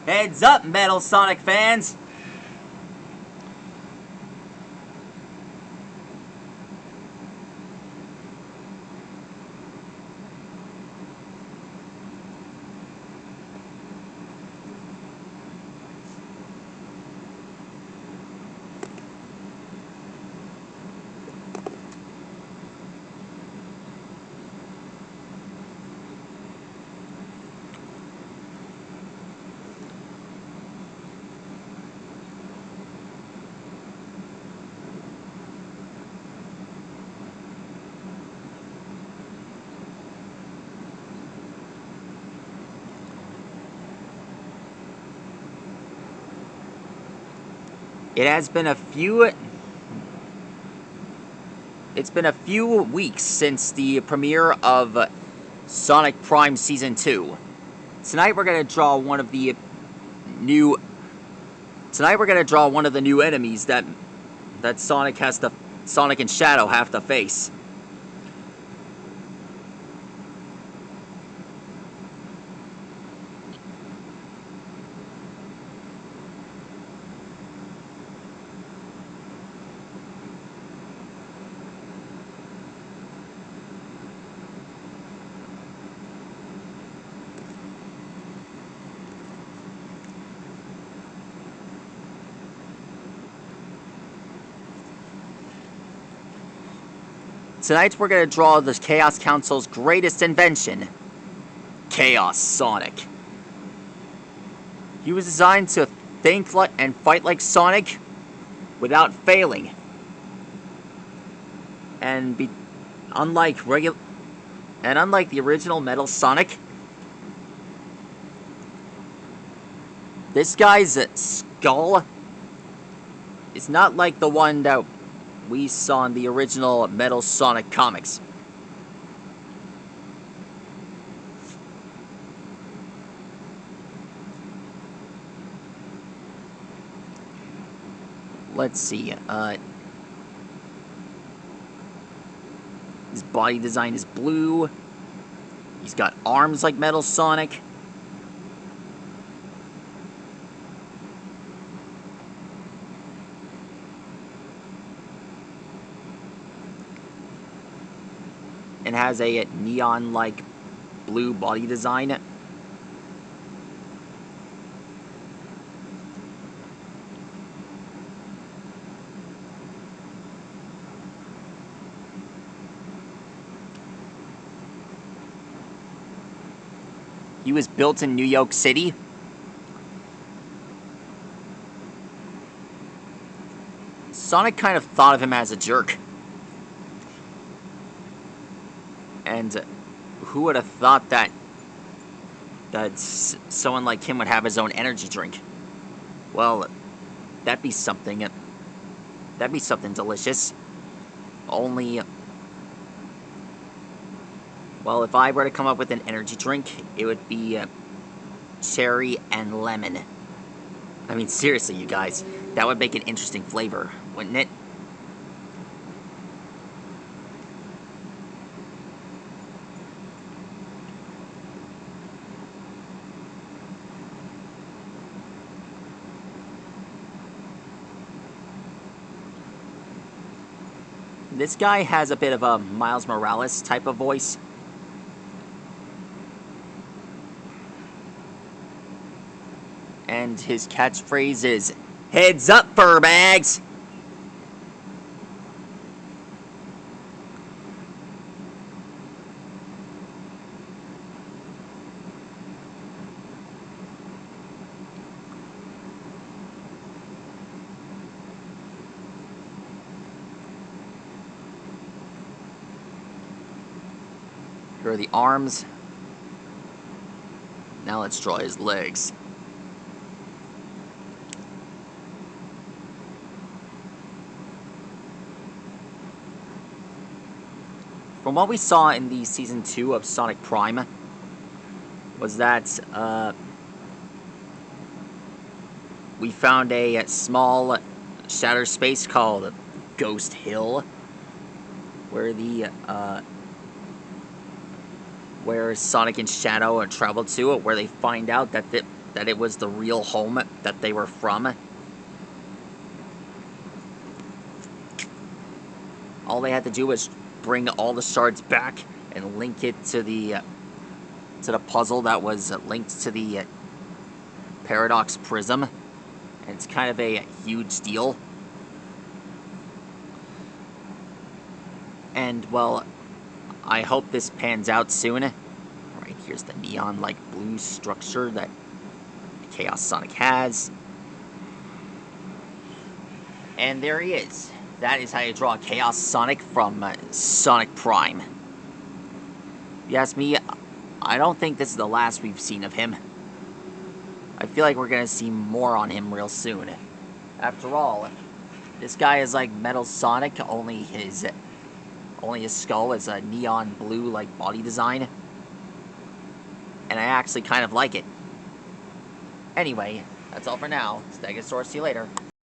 Heads up, Metal Sonic fans! It's been a few weeks since the premiere of Sonic Prime Season 2. Tonight we're gonna draw one of the new enemies that Sonic and Shadow have to face. Tonight we're going to draw the Chaos Council's greatest invention, Chaos Sonic. He was designed to think like and fight like Sonic without failing. And unlike the original Metal Sonic, this guy's skull is not like the one that we saw in the original Metal Sonic comics. Let's see, his body design is blue. He's got arms like Metal Sonic. And has a neon-like blue body design. He was built in New York City. Sonic kind of thought of him as a jerk. And who would have thought that someone like him would have his own energy drink? Well, that'd be something. That'd be something delicious. Only, well, if I were to come up with an energy drink, it would be cherry and lemon. I mean, seriously, you guys, that would make an interesting flavor, wouldn't it? This guy has a bit of a Miles Morales type of voice. And his catchphrase is, "Heads up, FURBAGS!" Here are the arms. Now let's draw his legs. From what we saw in the Season 2 of Sonic Prime, was that we found a small shatter space called Ghost Hill, where where Sonic and Shadow are traveled to, where they find out that that it was the real home that they were from. All they had to do was bring all the shards back and link it to the puzzle that was linked to the Paradox Prism. And it's kind of a huge deal. And, well, I hope this pans out soon. Alright, here's the neon-like blue structure that Chaos Sonic has. And there he is. That is how you draw Chaos Sonic from Sonic Prime. If you ask me, I don't think this is the last we've seen of him. I feel like we're going to see more on him real soon. After all, this guy is like Metal Sonic, only his skull is a neon blue like body design. And I actually kind of like it. Anyway, that's all for now. Stegosaurus, see you later.